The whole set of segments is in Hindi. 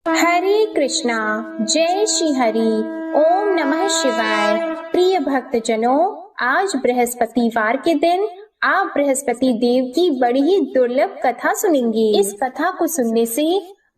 हरे कृष्णा। जय श्री हरि। ओम नमः शिवाय। प्रिय भक्तजनों, आज बृहस्पतिवार के दिन आप बृहस्पति देव की बड़ी ही दुर्लभ कथा सुनेंगे। इस कथा को सुनने से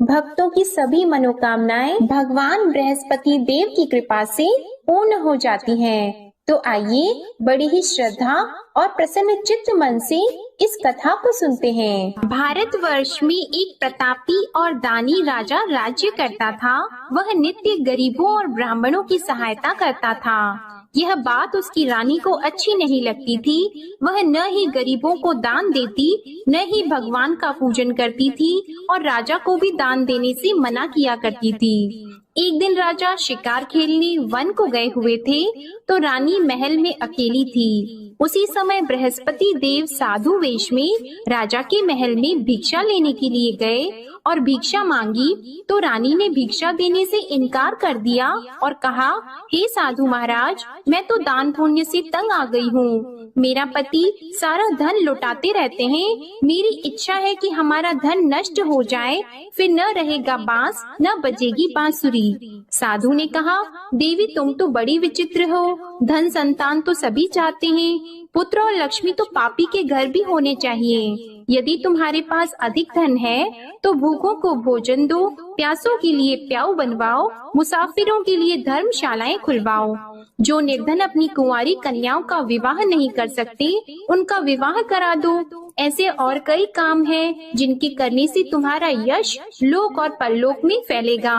भक्तों की सभी मनोकामनाएं भगवान बृहस्पति देव की कृपा से पूर्ण हो जाती हैं। तो आइए बड़ी ही श्रद्धा और प्रसन्न चित्त मन से इस कथा को सुनते हैं। भारतवर्ष में एक प्रतापी और दानी राजा राज्य करता था। वह नित्य गरीबों और ब्राह्मणों की सहायता करता था। यह बात उसकी रानी को अच्छी नहीं लगती थी। वह न ही गरीबों को दान देती, न ही भगवान का पूजन करती थी और राजा को भी दान देने से मना किया करती थी। एक दिन राजा शिकार खेलने वन को गए हुए थे, तो रानी महल में अकेली थी। उसी समय बृहस्पति देव साधु वेश में राजा के महल में भिक्षा लेने के लिए गए और भिक्षा मांगी, तो रानी ने भिक्षा देने से इनकार कर दिया और कहा, हे साधु महाराज, मैं तो दान पुण्य से तंग आ गई हूँ। मेरा पति सारा धन लुटाते रहते हैं। मेरी इच्छा है कि हमारा धन नष्ट हो जाए, फिर न रहेगा बांस, न बजेगी बांसुरी। साधु ने कहा, देवी तुम तो बड़ी विचित्र हो। धन संतान तो सभी चाहते हैं, पुत्र और लक्ष्मी तो पापी के घर भी होने चाहिए। यदि तुम्हारे पास अधिक धन है तो भूखों को भोजन दो, प्यासों के लिए प्याऊ बनवाओ, मुसाफिरों के लिए धर्मशालाएं खुलवाओ। जो निर्धन अपनी कुंवारी कन्याओं का विवाह नहीं कर सकते, उनका विवाह करा दो। ऐसे और कई काम हैं जिनके करने से तुम्हारा यश लोक और परलोक में फैलेगा।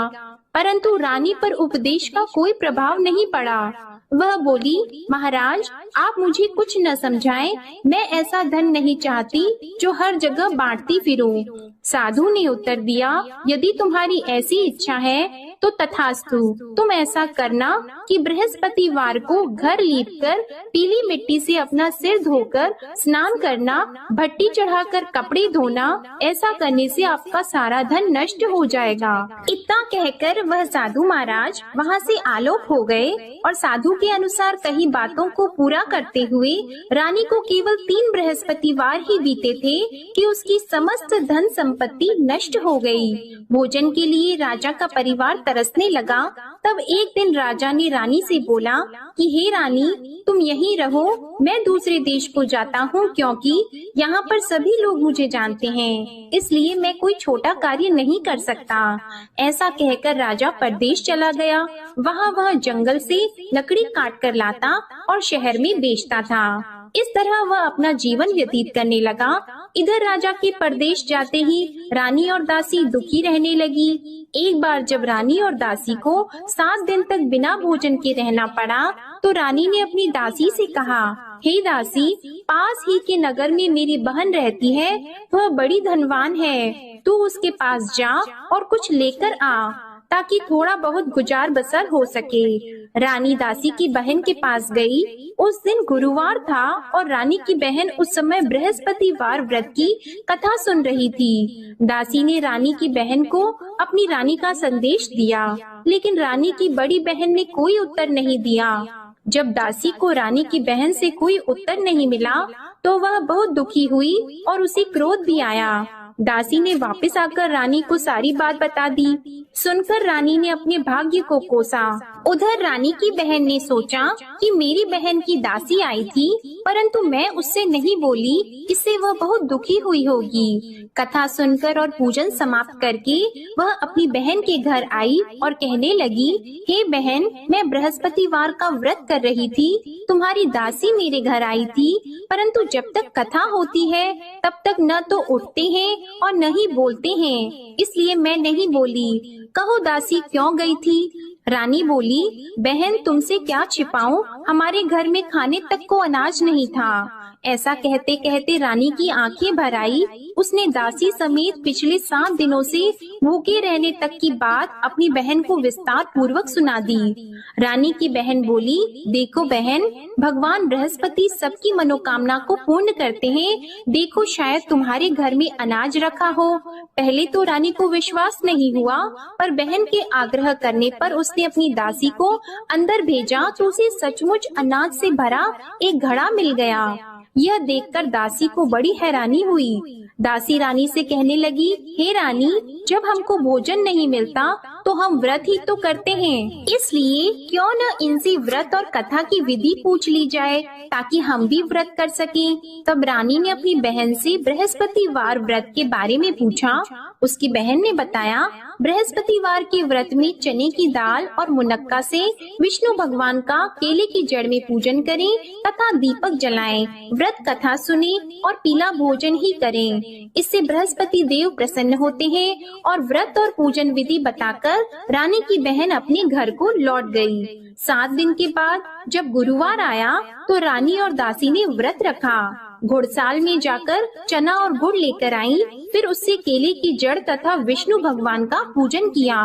परंतु रानी पर उपदेश का कोई प्रभाव नहीं पड़ा। वह बोली, महाराज आप मुझे कुछ न समझाएं, मैं ऐसा धन नहीं चाहती जो हर जगह बांटती फिरूं। साधु ने उत्तर दिया, यदि तुम्हारी ऐसी इच्छा है तो तथास्तु। तुम ऐसा करना कि बृहस्पतिवार को घर लीपकर पीली मिट्टी से अपना सिर धोकर स्नान करना, भट्टी चढ़ाकर कपड़े धोना। ऐसा करने से आपका सारा धन नष्ट हो जाएगा। इतना कहकर वह साधु महाराज वहाँ से आलोक हो गए और साधु के अनुसार कही बातों को पूरा करते हुए रानी को केवल 3 बृहस्पतिवार ही बीते थे कि उसकी समस्त धन संपत्ति नष्ट हो गई। भोजन के लिए राजा का परिवार तरसने लगा। तब एक दिन राजा ने रानी से बोला कि हे रानी, तुम यहीं रहो, मैं दूसरे देश को जाता हूँ, क्योंकि यहाँ पर सभी लोग मुझे जानते हैं, इसलिए मैं कोई छोटा कार्य नहीं कर सकता। ऐसा कहकर राजा परदेश चला गया। वहाँ वह जंगल से लकड़ी काट कर लाता और शहर में बेचता था। इस तरह वह अपना जीवन व्यतीत करने लगा। इधर राजा के परदेश जाते ही रानी और दासी दुखी रहने लगी। एक बार जब रानी और दासी को 7 दिन तक बिना भोजन के रहना पड़ा, तो रानी ने अपनी दासी से कहा, हे दासी, पास ही के नगर में मेरी बहन रहती है, वह बड़ी धनवान है, तू उसके पास जा और कुछ लेकर आ, ताकि थोड़ा बहुत गुजार बसर हो सके। रानी दासी की बहन के पास गई। उस दिन गुरुवार था और रानी की बहन उस समय बृहस्पतिवार व्रत की कथा सुन रही थी। दासी ने रानी की बहन को अपनी रानी का संदेश दिया, लेकिन रानी की बड़ी बहन ने कोई उत्तर नहीं दिया। जब दासी को रानी की बहन से कोई उत्तर नहीं मिला, तो वह बहुत दुखी हुई और उसे क्रोध भी आया। दासी ने वापस आकर रानी को सारी बात बता दी। सुनकर रानी ने अपने भाग्य को कोसा। उधर रानी की बहन ने सोचा कि मेरी बहन की दासी आई थी, परंतु मैं उससे नहीं बोली, इससे वह बहुत दुखी हुई होगी। कथा सुनकर और पूजन समाप्त करके वह अपनी बहन के घर आई और कहने लगी, हे बहन, मैं बृहस्पतिवार का व्रत कर रही थी, तुम्हारी दासी मेरे घर आई थी, परंतु जब तक कथा होती है तब तक न तो उठते हैं और न ही बोलते हैं, इसलिए मैं नहीं बोली। कहो दासी क्यों गई थी? रानी बोली, बहन तुमसे क्या छिपाऊं, हमारे घर में खाने तक को अनाज नहीं था। ऐसा कहते कहते रानी की आंखें भर आई। उसने दासी समेत पिछले 7 दिनों से भूखे रहने तक की बात अपनी बहन को विस्तार पूर्वक सुना दी। रानी की बहन बोली, देखो बहन, भगवान बृहस्पति सबकी मनोकामना को पूर्ण करते हैं। देखो शायद तुम्हारे घर में अनाज रखा हो। पहले तो रानी को विश्वास नहीं हुआ, पर बहन के आग्रह करने पर उसने अपनी दासी को अंदर भेजा तो उसे सचमुच अनाज से भरा एक घड़ा मिल गया। यह देखकर दासी को बड़ी हैरानी हुई। दासी रानी से कहने लगी, हे रानी, जब हमको भोजन नहीं मिलता तो हम व्रत ही तो करते हैं, इसलिए क्यों न इनसे व्रत और कथा की विधि पूछ ली जाए ताकि हम भी व्रत कर सकें। तब रानी ने अपनी बहन से बृहस्पतिवार व्रत के बारे में पूछा। उसकी बहन ने बताया, बृहस्पतिवार के व्रत में चने की दाल और मुनक्का से विष्णु भगवान का केले की जड़ में पूजन करें तथा दीपक जलाएं, व्रत कथा सुने और पीला भोजन ही करें। इससे बृहस्पति देव प्रसन्न होते हैं। और व्रत और पूजन विधि बताकर रानी की बहन अपने घर को लौट गई। 7 दिन के बाद जब गुरुवार आया तो रानी और दासी ने व्रत रखा। घुड़साल में जाकर चना और गुड़ लेकर आई, फिर उससे केले की जड़ तथा विष्णु भगवान का पूजन किया।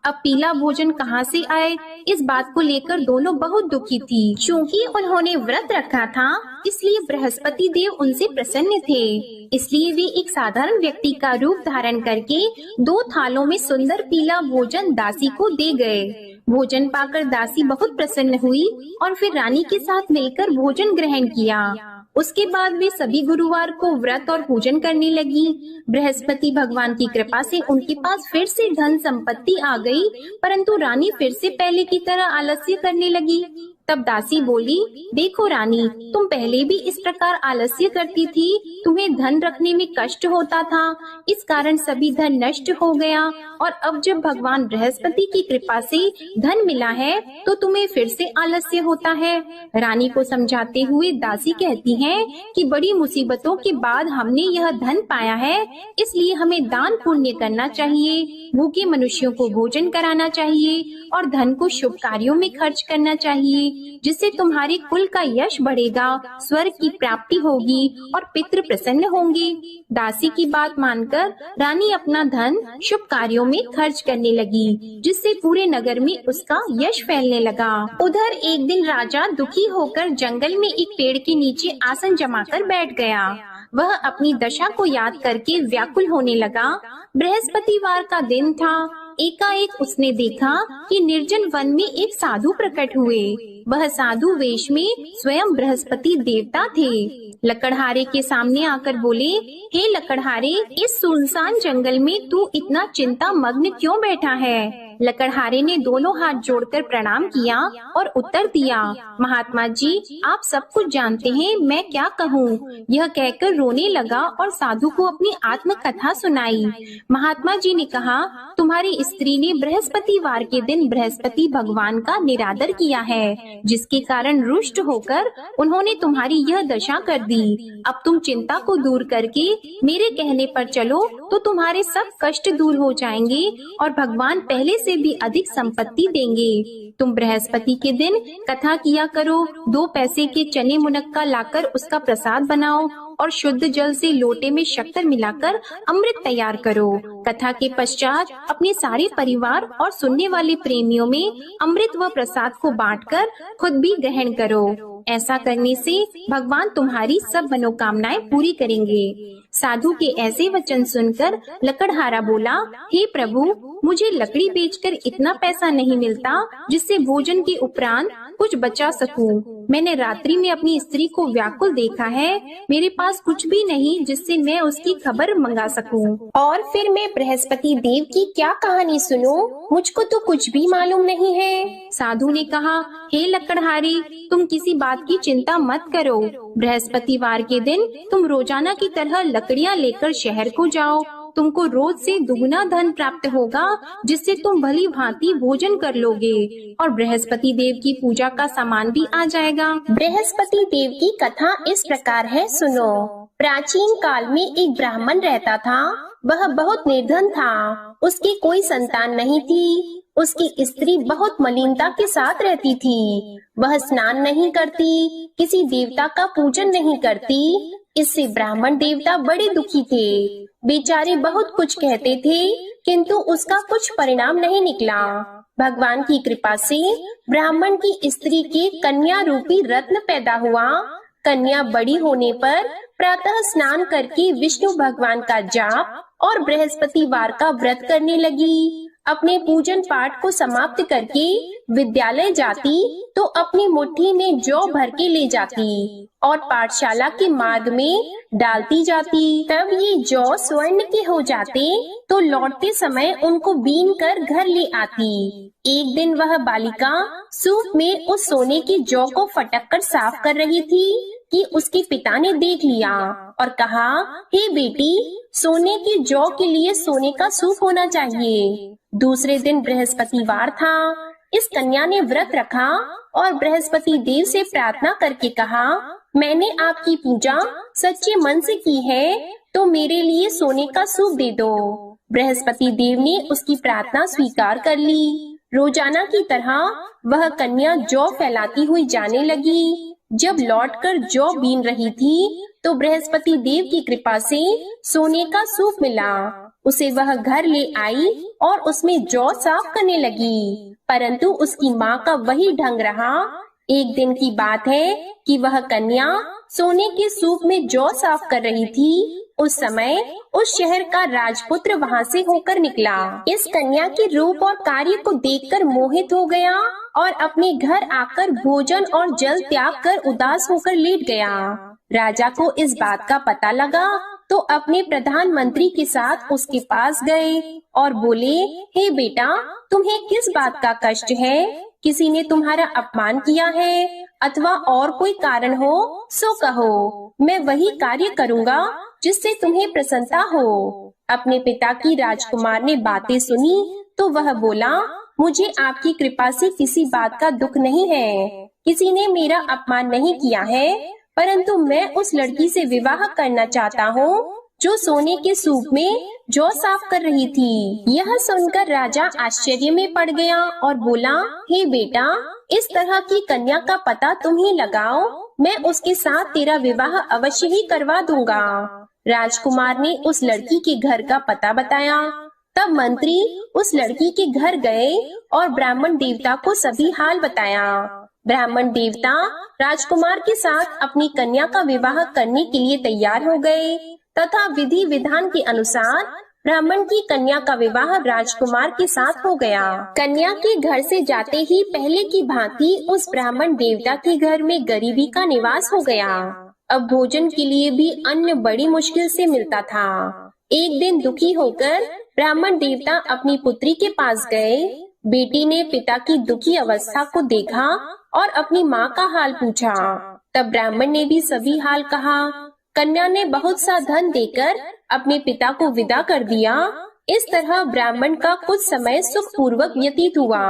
अब पीला भोजन कहाँ से आए, इस बात को लेकर दोनों बहुत दुखी थी। क्योंकि उन्होंने व्रत रखा था, इसलिए बृहस्पति देव उनसे प्रसन्न थे। इसलिए वे एक साधारण व्यक्ति का रूप धारण करके 2 थालों में सुंदर पीला भोजन दासी को दे गए। भोजन पाकर दासी बहुत प्रसन्न हुई और फिर रानी के साथ मिलकर भोजन ग्रहण किया। उसके बाद वे सभी गुरुवार को व्रत और पूजन करने लगी। बृहस्पति भगवान की कृपा से उनके पास फिर से धन संपत्ति आ गई, परंतु रानी फिर से पहले की तरह आलस्य करने लगी। तब दासी बोली, देखो रानी, तुम पहले भी इस प्रकार आलस्य करती थी, तुम्हें धन रखने में कष्ट होता था, इस कारण सभी धन नष्ट हो गया, और अब जब भगवान बृहस्पति की कृपा से धन मिला है तो तुम्हें फिर से आलस्य होता है। रानी को समझाते हुए दासी कहती है कि बड़ी मुसीबतों के बाद हमने यह धन पाया है, इसलिए हमें दान पुण्य करना चाहिए, भूखे मनुष्यों को भोजन कराना चाहिए और धन को शुभ कार्यों में खर्च करना चाहिए, जिससे तुम्हारे कुल का यश बढ़ेगा, स्वर्ग की प्राप्ति होगी और पितृ प्रसन्न होंगे। दासी की बात मानकर रानी अपना धन शुभ कार्यों में खर्च करने लगी, जिससे पूरे नगर में उसका यश फैलने लगा। उधर एक दिन राजा दुखी होकर जंगल में एक पेड़ के नीचे आसन जमाकर बैठ गया। वह अपनी दशा को याद करके व्याकुल होने लगा। बृहस्पतिवार का दिन था। एकाएक उसने देखा कि निर्जन वन में एक साधु प्रकट हुए। वह साधु वेश में स्वयं बृहस्पति देवता थे। लकड़हारे के सामने आकर बोले, हे लकड़हारे, इस सुनसान जंगल में तू इतना चिंता मग्न क्यों बैठा है? लकड़हारे ने दोनों हाथ जोड़कर प्रणाम किया और उत्तर दिया, महात्मा जी, आप सब कुछ जानते हैं, मैं क्या कहूँ। यह कहकर रोने लगा और साधु को अपनी आत्म कथा सुनाई। महात्मा जी ने कहा, तुम्हारी स्त्री ने बृहस्पतिवार के दिन बृहस्पति भगवान का निरादर किया है, जिसके कारण रुष्ट होकर उन्होंने तुम्हारी यह दशा कर दी। अब तुम चिंता को दूर करके मेरे कहने पर चलो तो तुम्हारे सब कष्ट दूर हो जाएंगे और भगवान पहले से भी अधिक संपत्ति देंगे। तुम बृहस्पति के दिन कथा किया करो, 2 पैसे के चने मुनक्का लाकर उसका प्रसाद बनाओ और शुद्ध जल से लोटे में शक्कर मिलाकर अमृत तैयार करो। कथा के पश्चात अपने सारे परिवार और सुनने वाले प्रेमियों में अमृत व प्रसाद को बांटकर खुद भी ग्रहण करो। ऐसा करने से भगवान तुम्हारी सब मनोकामनाएं पूरी करेंगे। साधु के ऐसे वचन सुनकर लकड़हारा बोला, हे प्रभु, मुझे लकड़ी बेचकर इतना पैसा नहीं मिलता जिससे भोजन के उपरांत कुछ बचा सकूं। मैंने रात्रि में अपनी स्त्री को व्याकुल देखा है, मेरे पास कुछ भी नहीं जिससे मैं उसकी खबर मंगा सकूं। और फिर मैं बृहस्पति देव की क्या कहानी सुनूं? मुझको तो कुछ भी मालूम नहीं है। साधु ने कहा, हे लकड़हारी, तुम किसी बात की चिंता मत करो। बृहस्पतिवार के दिन तुम रोजाना की तरह लकड़ियाँ लेकर शहर को जाओ। तुमको रोज से दुगुना धन प्राप्त होगा, जिससे तुम भली भांति भोजन कर लोगे और बृहस्पति देव की पूजा का सामान भी आ जाएगा। बृहस्पति देव की कथा इस प्रकार है, सुनो। प्राचीन काल में एक ब्राह्मण रहता था। वह बहुत निर्धन था। उसकी कोई संतान नहीं थी। उसकी स्त्री बहुत मलिनता के साथ रहती थी। वह स्नान नहीं करती, किसी देवता का पूजन नहीं करती। इससे ब्राह्मण देवता बड़े दुखी थे। बेचारे बहुत कुछ कहते थे, किंतु उसका कुछ परिणाम नहीं निकला। भगवान की कृपा से ब्राह्मण की स्त्री के कन्या रूपी रत्न पैदा हुआ। कन्या बड़ी होने पर प्रातः स्नान करके विष्णु भगवान का जाप और बृहस्पतिवार का व्रत करने लगी। अपने पूजन पाठ को समाप्त करके विद्यालय जाती तो अपनी मुट्ठी में जौ भर के ले जाती और पाठशाला के मार्ग में डालती जाती। तब ये जौ स्वर्ण के हो जाते तो लौटते समय उनको बीन कर घर ले आती। एक दिन वह बालिका सूप में उस सोने के जौ को फटक कर साफ कर रही थी कि उसके पिता ने देख लिया और कहा, हे बेटी, सोने के जौ के लिए सोने का सूप होना चाहिए। दूसरे दिन बृहस्पतिवार था। इस कन्या ने व्रत रखा और बृहस्पति देव से प्रार्थना करके कहा, मैंने आपकी पूजा सच्चे मन से की है तो मेरे लिए सोने का सूप दे दो। बृहस्पति देव ने उसकी प्रार्थना स्वीकार कर ली। रोजाना की तरह वह कन्या जौ फैलाती हुई जाने लगी। जब लौटकर जौ बीन रही थी तो बृहस्पति देव की कृपा से सोने का सूप मिला। उसे वह घर ले आई और उसमें जौ साफ करने लगी, परंतु उसकी माँ का वही ढंग रहा। एक दिन की बात है कि वह कन्या सोने के सूप में जौ साफ कर रही थी। उस समय उस शहर का राजपुत्र वहाँ से होकर निकला। इस कन्या के रूप और कार्य को देखकर मोहित हो गया और अपने घर आकर भोजन और जल त्याग कर उदास होकर लेट गया। राजा को इस बात का पता लगा तो अपने प्रधानमंत्री के साथ उसके पास गए और बोले, हे बेटा, तुम्हें किस बात का कष्ट है? किसी ने तुम्हारा अपमान किया है अथवा और कोई कारण हो सो कहो, मैं वही कार्य करूँगा जिससे तुम्हें प्रसन्नता हो। अपने पिता की राजकुमार ने बातें सुनी तो वह बोला, मुझे आपकी कृपा से किसी बात का दुख नहीं है। किसी ने मेरा अपमान नहीं किया है, परंतु मैं उस लड़की से विवाह करना चाहता हूँ जो सोने के सूप में जौ साफ कर रही थी। यह सुनकर राजा आश्चर्य में पड़ गया और बोला, हे बेटा, इस तरह की कन्या का पता तुम ही लगाओ, मैं उसके साथ तेरा विवाह अवश्य ही करवा दूंगा। राजकुमार ने उस लड़की के घर का पता बताया। तब मंत्री उस लड़की के घर गए और ब्राह्मण देवता को सभी हाल बताया। ब्राह्मण देवता राजकुमार के साथ अपनी कन्या का विवाह करने के लिए तैयार हो गए तथा विधि विधान के अनुसार ब्राह्मण की कन्या का विवाह राजकुमार के साथ हो गया। कन्या के घर से जाते ही पहले की भांति उस ब्राह्मण देवता के घर में गरीबी का निवास हो गया। अब भोजन के लिए भी अन्न बड़ी मुश्किल से मिलता था। एक दिन दुखी होकर ब्राह्मण देवता अपनी पुत्री के पास गए। बेटी ने पिता की दुखी अवस्था को देखा और अपनी माँ का हाल पूछा। तब ब्राह्मण ने भी सभी हाल कहा। कन्या ने बहुत सा धन देकर अपने पिता को विदा कर दिया। इस तरह ब्राह्मण का कुछ समय सुख पूर्वक व्यतीत हुआ।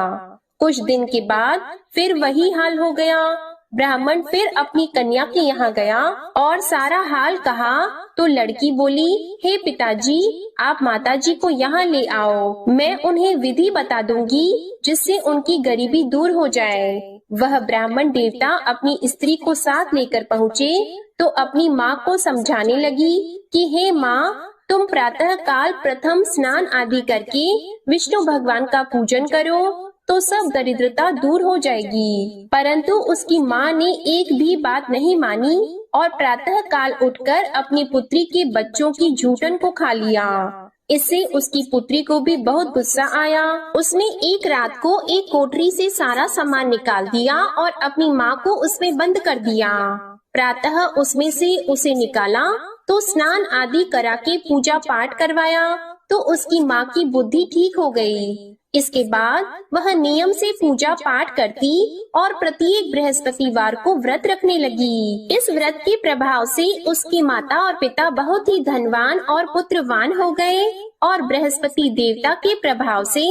कुछ दिन के बाद फिर वही हाल हो गया। ब्राह्मण फिर अपनी कन्या के यहाँ गया और सारा हाल कहा तो लड़की बोली, हे पिताजी, आप माताजी को यहाँ ले आओ, मैं उन्हें विधि बता दूंगी जिससे उनकी गरीबी दूर हो जाए। वह ब्राह्मण देवता अपनी स्त्री को साथ लेकर पहुँचे तो अपनी माँ को समझाने लगी कि हे माँ, तुम प्रातः काल प्रथम स्नान आदि करके विष्णु भगवान का पूजन करो तो सब दरिद्रता दूर हो जाएगी। परंतु उसकी माँ ने एक भी बात नहीं मानी और प्रातः काल उठकर अपनी पुत्री के बच्चों की झूठन को खा लिया। इससे उसकी पुत्री को भी बहुत गुस्सा आया। उसने एक रात को एक कोठरी से सारा सामान निकाल दिया और अपनी माँ को उसमें बंद कर दिया। प्रातः उसमें से उसे निकाला तो स्नान आदि करा के पूजा पाठ करवाया तो उसकी माँ की बुद्धि ठीक हो गई। इसके बाद वह नियम से पूजा पाठ करती और प्रत्येक बृहस्पतिवार को व्रत रखने लगी। इस व्रत के प्रभाव से उसकी माता और पिता बहुत ही धनवान और पुत्रवान हो गए और बृहस्पति देवता के प्रभाव से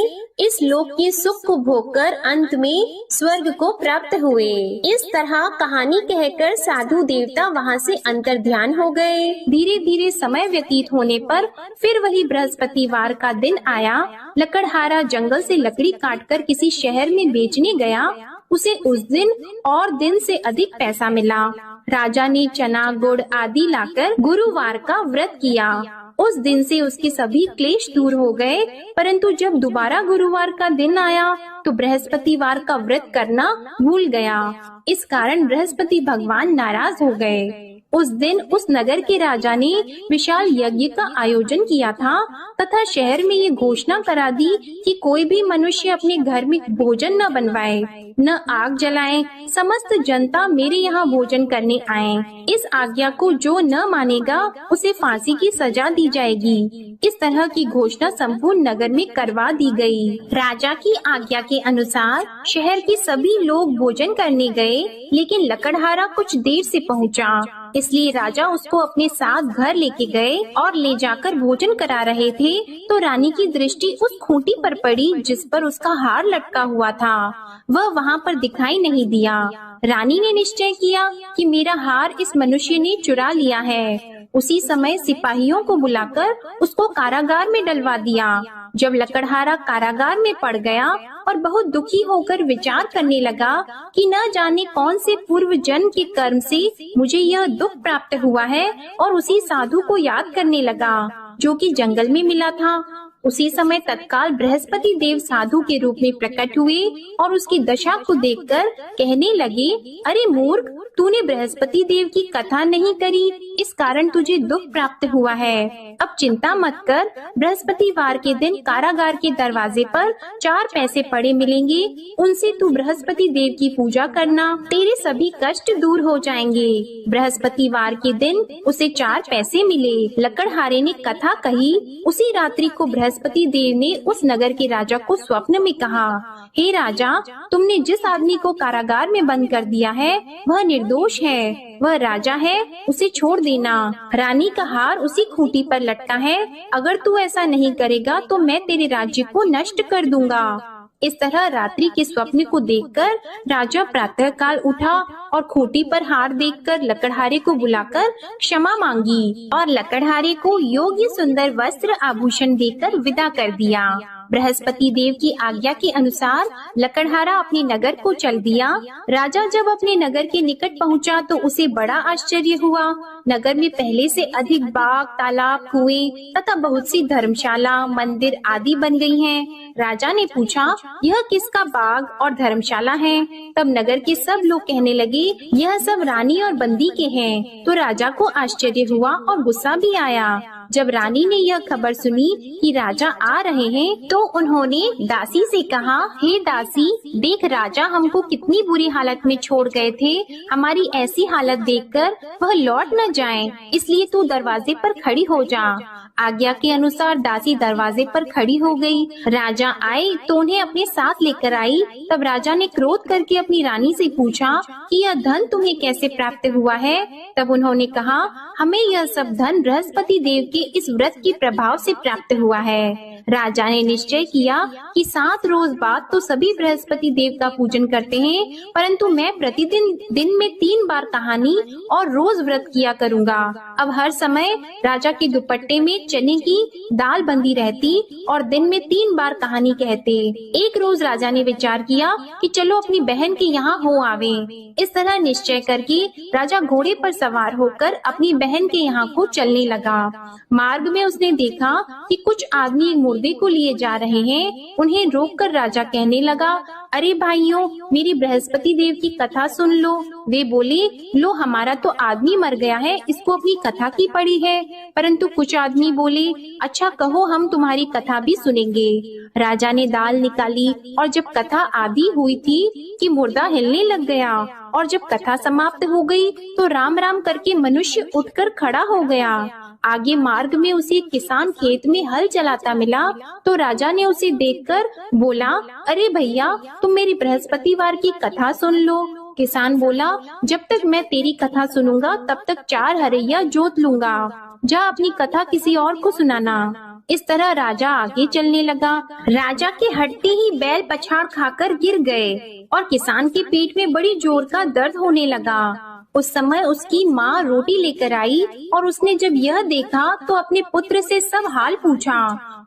इस लोक के सुख को भोगकर अंत में स्वर्ग को प्राप्त हुए। इस तरह कहानी कहकर साधु देवता वहाँ से अंतर्ध्यान हो गए। धीरे धीरे समय व्यतीत होने पर फिर वही बृहस्पतिवार का दिन आया। लकड़हारा जंगल से लकड़ी काटकर किसी शहर में बेचने गया। उसे उस दिन और दिन से अधिक पैसा मिला। राजा ने चना गुड़ आदि लाकर गुरुवार का व्रत किया। उस दिन से उसके सभी क्लेश दूर हो गए। परंतु जब दोबारा गुरुवार का दिन आया तो बृहस्पतिवार का व्रत करना भूल गया। इस कारण बृहस्पति भगवान नाराज हो गए। उस दिन उस नगर के राजा ने विशाल यज्ञ का आयोजन किया था तथा शहर में ये घोषणा करा दी कि कोई भी मनुष्य अपने घर में भोजन न बनवाए, न आग जलाए। समस्त जनता मेरे यहाँ भोजन करने आए। इस आज्ञा को जो न मानेगा उसे फांसी की सजा दी जाएगी। इस तरह की घोषणा संपूर्ण नगर में करवा दी गई। राजा की आज्ञा के अनुसार शहर के सभी लोग भोजन करने गए, लेकिन लकड़हारा कुछ देर से पहुँचा, इसलिए राजा उसको अपने साथ घर लेके गए और ले जाकर भोजन करा रहे थे तो रानी की दृष्टि उस खूंटी पर पड़ी जिस पर उसका हार लटका हुआ था। वह वहाँ पर दिखाई नहीं दिया। रानी ने निश्चय किया कि मेरा हार इस मनुष्य ने चुरा लिया है। उसी समय सिपाहियों को बुलाकर उसको कारागार में डलवा दिया। जब लकड़हारा कारागार में पड़ गया और बहुत दुखी होकर विचार करने लगा कि न जाने कौन से पूर्व जन्म के कर्म से मुझे यह दुख प्राप्त हुआ है, और उसी साधु को याद करने लगा जो कि जंगल में मिला था। उसी समय तत्काल बृहस्पति देव साधु के रूप में प्रकट हुए और उसकी दशा को देखकर कहने लगे, अरे मूर्ख, तूने बृहस्पति देव की कथा नहीं करी, इस कारण तुझे दुख प्राप्त हुआ है। अब चिंता मत कर, बृहस्पतिवार के दिन कारागार के दरवाजे पर 4 पैसे पड़े मिलेंगे, उनसे तू बृहस्पति देव की पूजा करना, तेरे सभी कष्ट दूर हो जाएंगे। बृहस्पतिवार के दिन उसे 4 पैसे मिले। लकड़हारे ने कथा कही। उसी रात्रि को बृहस्पति देव ने उस नगर के राजा को स्वप्न में कहा, हे राजा, तुमने जिस आदमी को कारागार में बंद कर दिया है वह निर्दोष है, वह राजा है, उसे छोड़ देना। रानी का हार उसी खूंटी पर लटका है, अगर तू ऐसा नहीं करेगा तो मैं तेरे राज्य को नष्ट कर दूंगा। इस तरह रात्रि के स्वप्न को देखकर राजा प्रातः काल उठा और खूंटी पर हार देखकर लकड़हारे को बुलाकर क्षमा मांगी और लकड़हारे को योग्य सुंदर वस्त्र आभूषण देकर विदा कर दिया। बृहस्पति देव की आज्ञा के अनुसार लकड़हारा अपने नगर को चल दिया। राजा जब अपने नगर के निकट पहुंचा तो उसे बड़ा आश्चर्य हुआ। नगर में पहले से अधिक बाग, तालाब, कुएं तथा बहुत सी धर्मशाला, मंदिर आदि बन गई हैं। राजा ने पूछा, यह किसका बाग और धर्मशाला है? तब नगर के सब लोग कहने लगे, यह सब रानी और बंदी के हैं। तो राजा को आश्चर्य हुआ और गुस्सा भी आया। जब रानी ने यह खबर सुनी कि राजा आ रहे हैं तो उन्होंने दासी से कहा, हे दासी, देख राजा हमको कितनी बुरी हालत में छोड़ गए थे। हमारी ऐसी हालत देखकर वह लौट न जाएं, इसलिए तू दरवाजे पर खड़ी हो जा। आज्ञा के अनुसार दासी दरवाजे पर खड़ी हो गई। राजा आए तो उन्हें अपने साथ लेकर आई। तब राजा ने क्रोध करके अपनी रानी से पूछा कि यह धन तुम्हें कैसे प्राप्त हुआ है? तब उन्होंने कहा, हमें यह सब धन बृहस्पति देव के इस व्रत के प्रभाव से प्राप्त हुआ है। राजा ने निश्चय किया कि 7 रोज बाद तो सभी बृहस्पति देव का पूजन करते हैं, परंतु मैं प्रतिदिन दिन में 3 बार कहानी और रोज व्रत किया करूँगा। अब हर समय राजा के दुपट्टे में चने की दाल बंदी रहती और दिन में 3 बार कहानी कहते। एक रोज राजा ने विचार किया कि चलो अपनी बहन के यहाँ हो आवे। इस तरह निश्चय करके राजा घोड़े पर सवार होकर अपनी बहन के यहाँ को चलने लगा। मार्ग में उसने देखा कि कुछ आदमी एक मुर्दे को लिए जा रहे हैं। उन्हें रोककर राजा कहने लगा, अरे भाइयों, मेरी बृहस्पति देव की कथा सुन लो। वे बोले, लो हमारा तो आदमी मर गया है, इसको अपनी कथा की पड़ी है। परंतु कुछ आदमी बोले, अच्छा कहो, हम तुम्हारी कथा भी सुनेंगे। राजा ने दाल निकाली और जब कथा आधी हुई थी कि मुर्दा हिलने लग गया, और जब कथा समाप्त हो गई तो राम राम करके मनुष्य उठकर खड़ा हो गया। आगे मार्ग में उसे एक किसान खेत में हल चलाता मिला तो राजा ने उसे देखकर बोला, अरे भैया, तुम मेरी बृहस्पतिवार की कथा सुन लो। किसान बोला, जब तक मैं तेरी कथा सुनूंगा तब तक 4 हरैया जोत लूंगा। जा अपनी कथा किसी और को सुनाना। इस तरह राजा आगे चलने लगा। राजा के हटते ही बैल पछाड़ खाकर गिर गए और किसान के पेट में बड़ी जोर का दर्द होने लगा। उस समय उसकी माँ रोटी लेकर आई और उसने जब यह देखा तो अपने पुत्र से सब हाल पूछा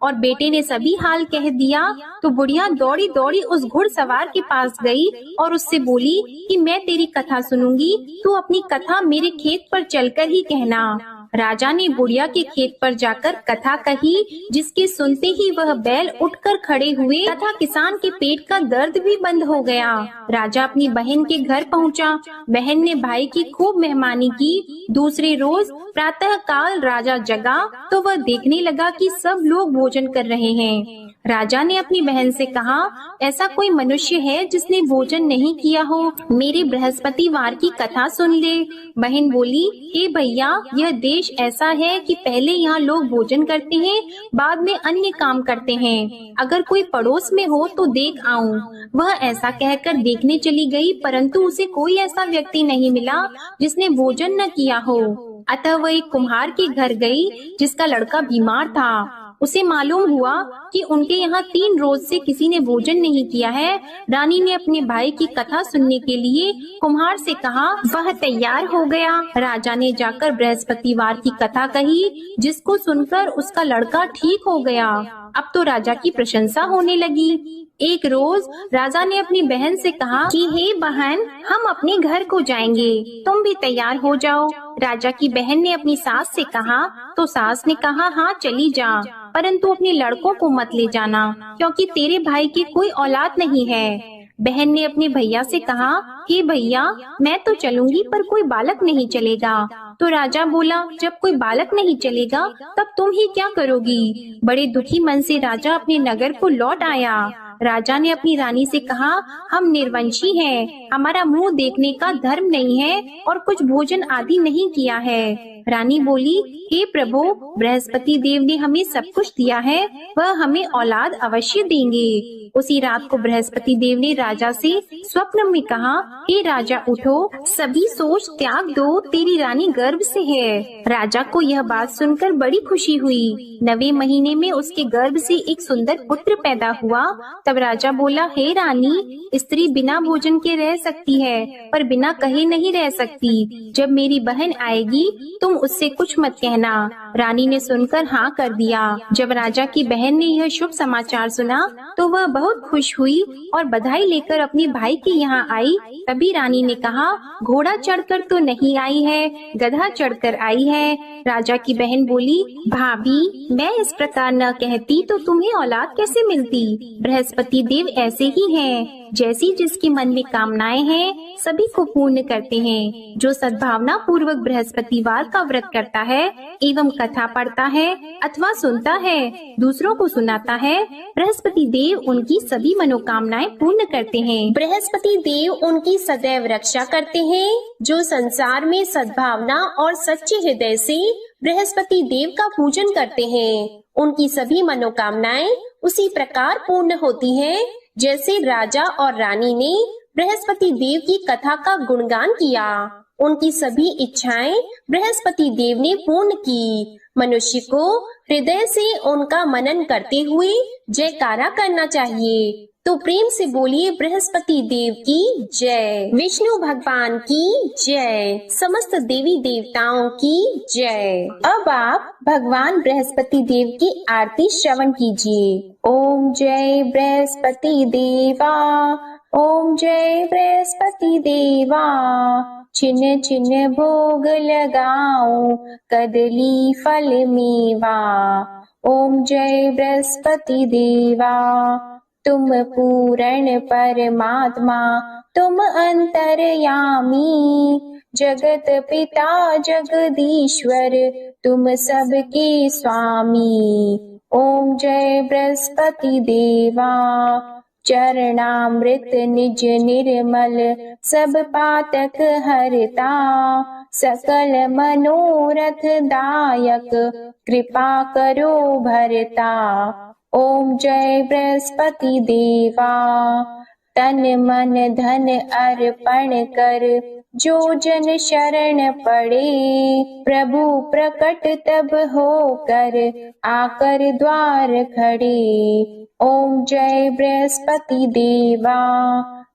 और बेटे ने सभी हाल कह दिया। तो बुढ़िया दौड़ी दौड़ी उस घुड़सवार के पास गई और उससे बोली कि मैं तेरी कथा सुनूंगी, तू अपनी कथा मेरे खेत पर चलकर ही कहना। राजा ने बुढ़िया के खेत पर जाकर कथा कही, जिसके सुनते ही वह बैल उठकर खड़े हुए तथा किसान के पेट का दर्द भी बंद हो गया। राजा अपनी बहन के घर पहुंचा। बहन ने भाई की खूब मेहमानी की। दूसरे रोज प्रातः काल राजा जगा तो वह देखने लगा कि सब लोग भोजन कर रहे हैं। राजा ने अपनी बहन से कहा, ऐसा कोई मनुष्य है जिसने भोजन नहीं किया हो? मेरे बृहस्पतिवार की कथा सुन ले। बहन बोली, हे भैया, यह देश ऐसा है कि पहले यहाँ लोग भोजन करते हैं, बाद में अन्य काम करते हैं। अगर कोई पड़ोस में हो तो देख आऊं। वह ऐसा कहकर देखने चली गई, परंतु उसे कोई ऐसा व्यक्ति नहीं मिला जिसने भोजन न किया हो। अतः वह एक कुम्हार के घर गई जिसका लड़का बीमार था। उसे मालूम हुआ कि उनके यहाँ 3 रोज से किसी ने भोजन नहीं किया है। रानी ने अपने भाई की कथा सुनने के लिए कुम्हार से कहा। वह तैयार हो गया। राजा ने जाकर बृहस्पतिवार की कथा कही, जिसको सुनकर उसका लड़का ठीक हो गया। अब तो राजा की प्रशंसा होने लगी। एक रोज राजा ने अपनी बहन से कहा कि हे बहन, हम अपने घर को जाएंगे, तुम भी तैयार हो जाओ। राजा की बहन ने अपनी सास से कहा तो सास ने कहा, हाँ चली जा, परंतु अपने लड़कों को मत ले जाना, क्योंकि तेरे भाई की कोई औलाद नहीं है। बहन ने अपने भैया से कहा, हे भैया, मैं तो चलूंगी पर कोई बालक नहीं चलेगा। तो राजा बोला, जब कोई बालक नहीं चलेगा तब तुम ही क्या करोगी? बड़े दुखी मन से राजा अपने नगर को लौट आया। राजा ने अपनी रानी से कहा, हम निर्वंशी हैं, हमारा मुंह देखने का धर्म नहीं है और कुछ भोजन आदि नहीं किया है। रानी बोली, हे प्रभु, बृहस्पति देव ने हमें सब कुछ दिया है, वह हमें औलाद अवश्य देंगे। उसी रात को बृहस्पति देव ने राजा से स्वप्न में कहा, हे राजा उठो, सभी सोच त्याग दो, तेरी रानी गर्भ से है। राजा को यह बात सुनकर बड़ी खुशी हुई। 9वें महीने में उसके गर्भ से एक सुंदर पुत्र पैदा हुआ। तब राजा बोला, हे रानी, स्त्री बिना भोजन के रह सकती है, पर बिना कहे नहीं रह सकती। जब मेरी बहन आएगी तुम उससे कुछ मत कहना। रानी ने सुनकर हाँ कर दिया। जब राजा की बहन ने यह शुभ समाचार सुना तो वह बहुत खुश हुई और बधाई लेकर अपने भाई के यहाँ आई। तभी रानी ने कहा, घोड़ा चढ़कर तो नहीं आई है, गधा चढ़कर आई है। राजा की बहन बोली, भाभी, मैं इस प्रकार न कहती तो तुम्हें औलाद कैसे मिलती? बृहस्पति देव ऐसे ही हैं, जैसी जिसके मन में कामनाएं हैं सभी को पूर्ण करते हैं। जो सद्भावना पूर्वक बृहस्पतिवार का व्रत करता है एवं कथा पढ़ता है अथवा सुनता है, दूसरों को सुनाता है, बृहस्पति देव उनकी सभी मनोकामनाएं पूर्ण करते हैं। बृहस्पति देव उनकी सदैव रक्षा करते हैं। जो संसार में सद्भावना और सच्चे हृदय से बृहस्पति देव का पूजन करते हैं, उनकी सभी मनोकामनाएं उसी प्रकार पूर्ण होती हैं, जैसे राजा और रानी ने बृहस्पति देव की कथा का गुणगान किया। उनकी सभी इच्छाएं बृहस्पति देव ने पूर्ण की। मनुष्य को हृदय से उनका मनन करते हुए जयकारा करना चाहिए। तो प्रेम से बोलिए, बृहस्पति देव की जय, विष्णु भगवान की जय, समस्त देवी देवताओं की जय। अब आप भगवान बृहस्पति देव की आरती श्रवण कीजिए। ओम जय बृहस्पति देवा, ओम जय बृहस्पति देवा, छिन्न छिन्न भोग लगाऊं, कदली फल मेवा। ओम जय बृहस्पति देवा, तुम पूर्ण परमात्मा, तुम अंतर्यामी, जगत पिता जगदीश्वर, तुम सबके स्वामी। ओम जय बृहस्पति देवा, चरणामृत निज निर्मल, सब पातक हरता, सकल मनोरथ दायक, कृपा करो भरता। ओम जय बृहस्पति देवा, तन मन धन अर्पण कर, जो जन शरण पड़े, प्रभु प्रकट तब होकर, आकर द्वार खड़े। ओम जय बृहस्पति देवा,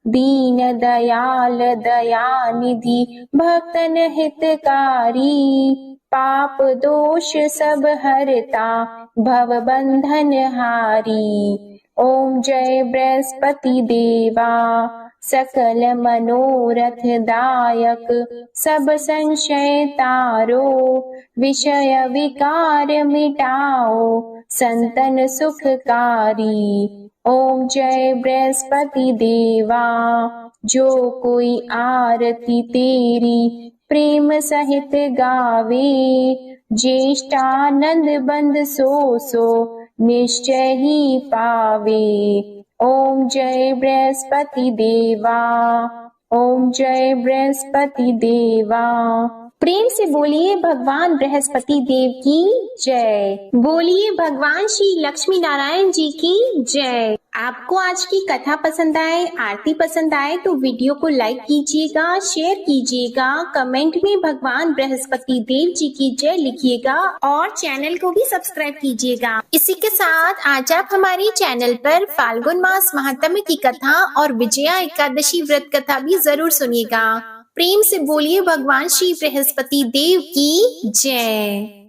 दीन दयाल दयानिधि, भक्तन हितकारी, पाप दोष सब हरता, भव बंधन हारी। ओम जय बृहस्पति देवा, सकल मनोरथ दायक सब संशय तारो, विषय विकार मिटाओ संतन सुखकारी। ओम जय बृहस्पति देवा, जो कोई आरती तेरी प्रेम सहित गावे, ज्येष्ठानंद बंद सो निश्चय ही पावे। ओम जय बृहस्पति देवा, ओम जय बृहस्पति देवा। प्रेम से बोलिए भगवान बृहस्पति देव की जय। बोलिए भगवान श्री लक्ष्मी नारायण जी की जय। आपको आज की कथा पसंद आए, आरती पसंद आए तो वीडियो को लाइक कीजिएगा, शेयर कीजिएगा, कमेंट में भगवान बृहस्पति देव जी की जय लिखिएगा और चैनल को भी सब्सक्राइब कीजिएगा। इसी के साथ आज आप हमारे चैनल पर फाल्गुन मास महात्म्य की कथा और विजया एकादशी व्रत कथा भी जरूर सुनिएगा। प्रेम से बोलिए भगवान श्री बृहस्पति देव की जय।